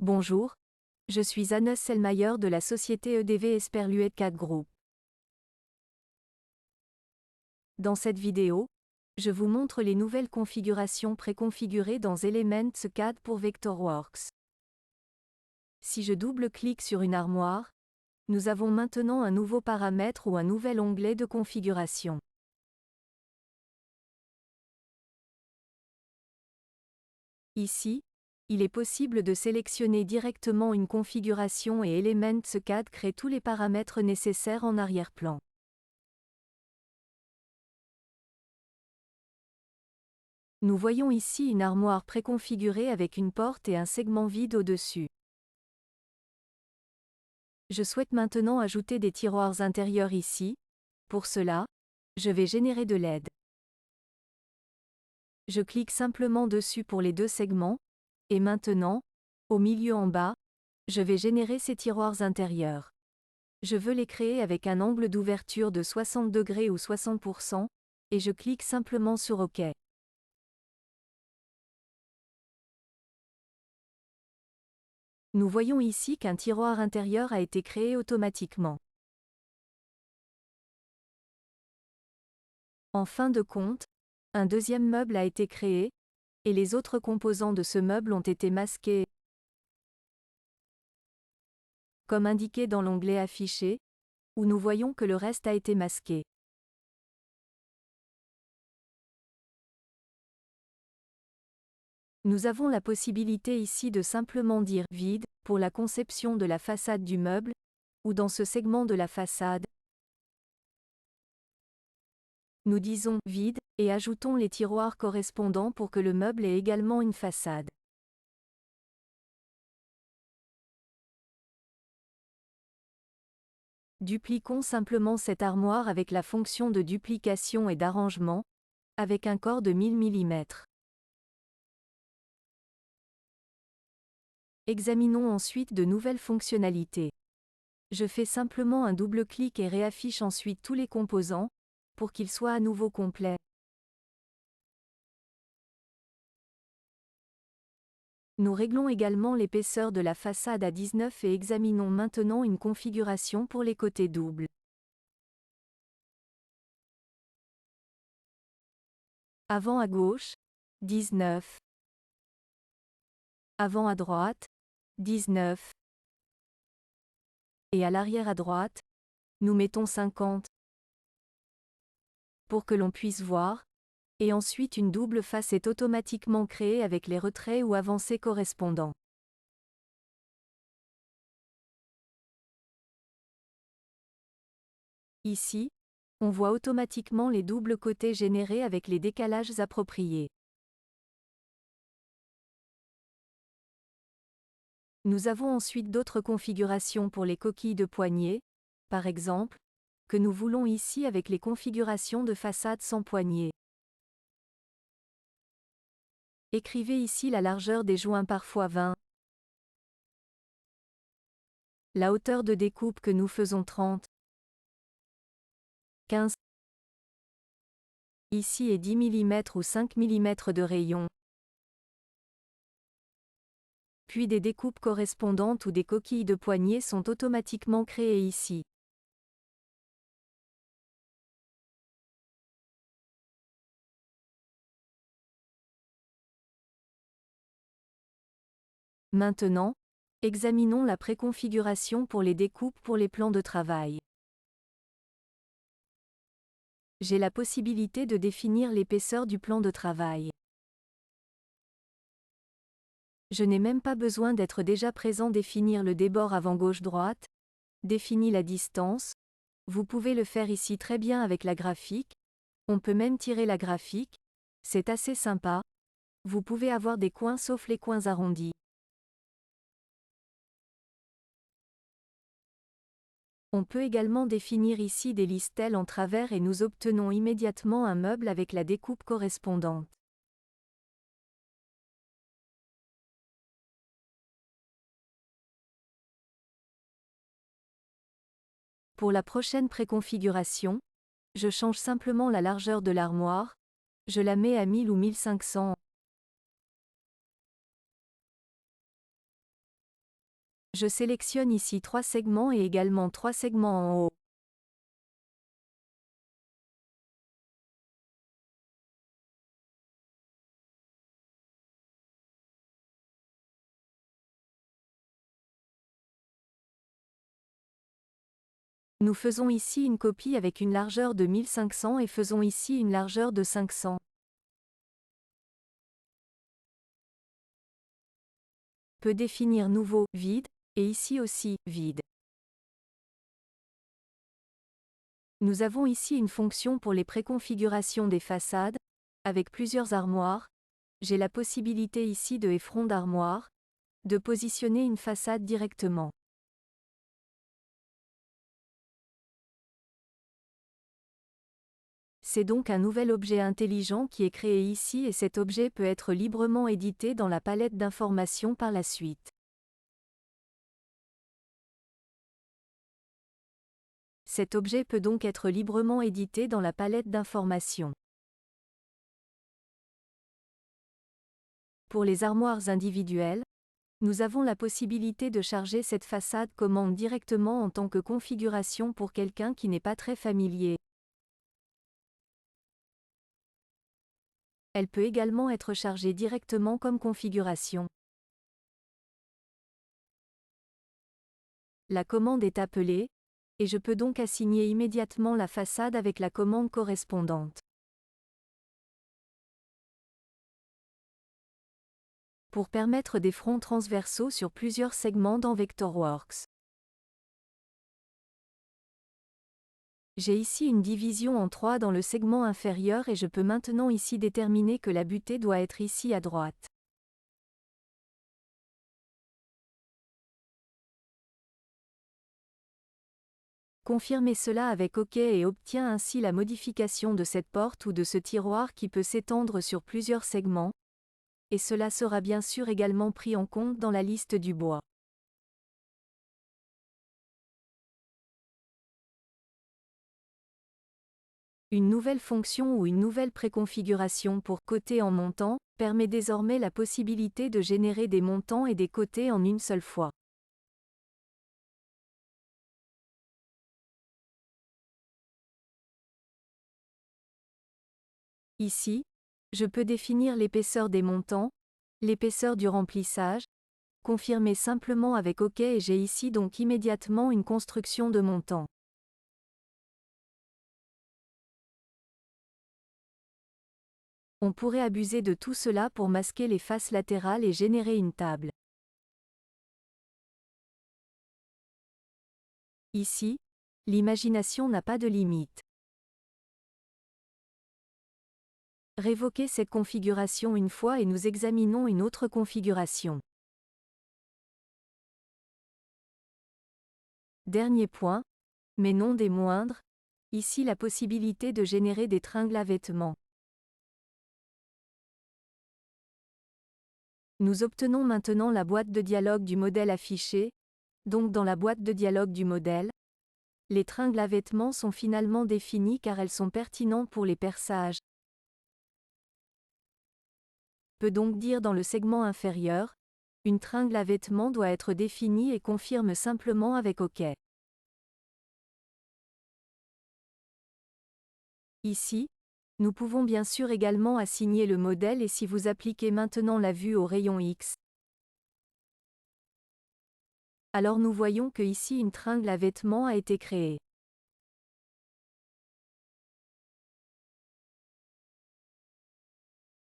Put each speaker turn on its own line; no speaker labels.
Bonjour, je suis Hannes Selmayr de la société EDV Esperluet CAD Group. Dans cette vidéo, je vous montre les nouvelles configurations préconfigurées dans Elements CAD pour Vectorworks. Si je double-clique sur une armoire, nous avons maintenant un nouveau paramètre ou un nouvel onglet de configuration. Ici, il est possible de sélectionner directement une configuration et Elements CAD crée tous les paramètres nécessaires en arrière-plan. Nous voyons ici une armoire préconfigurée avec une porte et un segment vide au-dessus. Je souhaite maintenant ajouter des tiroirs intérieurs ici. Pour cela, je vais générer de l'aide. Je clique simplement dessus pour les deux segments, et maintenant, au milieu en bas, je vais générer ces tiroirs intérieurs. Je veux les créer avec un angle d'ouverture de 60 degrés ou 60%, et je clique simplement sur OK. Nous voyons ici qu'un tiroir intérieur a été créé automatiquement. En fin de compte, un deuxième meuble a été créé, et les autres composants de ce meuble ont été masqués, comme indiqué dans l'onglet Affiché, où nous voyons que le reste a été masqué. Nous avons la possibilité ici de simplement dire « vide » pour la conception de la façade du meuble, ou dans ce segment de la façade, nous disons « vide » et ajoutons les tiroirs correspondants pour que le meuble ait également une façade. Dupliquons simplement cette armoire avec la fonction de duplication et d'arrangement, avec un corps de 1000 mm. Examinons ensuite de nouvelles fonctionnalités. Je fais simplement un double-clic et réaffiche ensuite tous les composants, pour qu'ils soient à nouveau complets. Nous réglons également l'épaisseur de la façade à 19 et examinons maintenant une configuration pour les côtés doubles. Avant à gauche, 19. Avant à droite, 19. Et à l'arrière à droite, nous mettons 50. Pour que l'on puisse voir, et ensuite une double face est automatiquement créée avec les retraits ou avancées correspondants. Ici, on voit automatiquement les doubles côtés générés avec les décalages appropriés. Nous avons ensuite d'autres configurations pour les coquilles de poignée, par exemple, que nous voulons ici avec les configurations de façade sans poignée. Écrivez ici la largeur des joints parfois 20. La hauteur de découpe que nous faisons 30. 15. Ici est 10 mm ou 5 mm de rayon. Puis des découpes correspondantes ou des coquilles de poignée sont automatiquement créées ici. Maintenant, examinons la préconfiguration pour les découpes pour les plans de travail. J'ai la possibilité de définir l'épaisseur du plan de travail. Je n'ai même pas besoin d'être déjà présent définir le débord avant gauche-droite, définir la distance. Vous pouvez le faire ici très bien avec la graphique. On peut même tirer la graphique. C'est assez sympa. Vous pouvez avoir des coins sauf les coins arrondis. On peut également définir ici des listelles en travers et nous obtenons immédiatement un meuble avec la découpe correspondante. Pour la prochaine préconfiguration, je change simplement la largeur de l'armoire, je la mets à 1000 ou 1500. Je sélectionne ici 3 segments et également 3 segments en haut. Nous faisons ici une copie avec une largeur de 1500 et faisons ici une largeur de 500. Peut définir nouveau, vide, et ici aussi, vide. Nous avons ici une fonction pour les préconfigurations des façades, avec plusieurs armoires. J'ai la possibilité ici de effron d'armoire, de positionner une façade directement. C'est donc un nouvel objet intelligent qui est créé ici et cet objet peut être librement édité dans la palette d'informations par la suite. Cet objet peut donc être librement édité dans la palette d'informations. Pour les armoires individuelles, nous avons la possibilité de charger cette façade commande directement en tant que configuration pour quelqu'un qui n'est pas très familier. Elle peut également être chargée directement comme configuration. La commande est appelée, et je peux donc assigner immédiatement la façade avec la commande correspondante. Pour permettre des fronts transversaux sur plusieurs segments dans Vectorworks. J'ai ici une division en 3 dans le segment inférieur et je peux maintenant ici déterminer que la butée doit être ici à droite. Confirmez cela avec OK et obtient ainsi la modification de cette porte ou de ce tiroir qui peut s'étendre sur plusieurs segments. Et cela sera bien sûr également pris en compte dans la liste du bois. Une nouvelle fonction ou une nouvelle préconfiguration pour côté en montant permet désormais la possibilité de générer des montants et des côtés en une seule fois. Ici, je peux définir l'épaisseur des montants, l'épaisseur du remplissage, confirmer simplement avec OK et j'ai ici donc immédiatement une construction de montants. On pourrait abuser de tout cela pour masquer les faces latérales et générer une table. Ici, l'imagination n'a pas de limite. Révoquez cette configuration une fois et nous examinons une autre configuration. Dernier point, mais non des moindres, ici la possibilité de générer des tringles à vêtements. Nous obtenons maintenant la boîte de dialogue du modèle affiché, donc dans la boîte de dialogue du modèle. Les tringles à vêtements sont finalement définis car elles sont pertinentes pour les perçages. Peut donc dire dans le segment inférieur, une tringle à vêtements doit être définie et confirme simplement avec OK. Ici, nous pouvons bien sûr également assigner le modèle et si vous appliquez maintenant la vue au rayon X, alors nous voyons que ici une tringle à vêtements a été créée.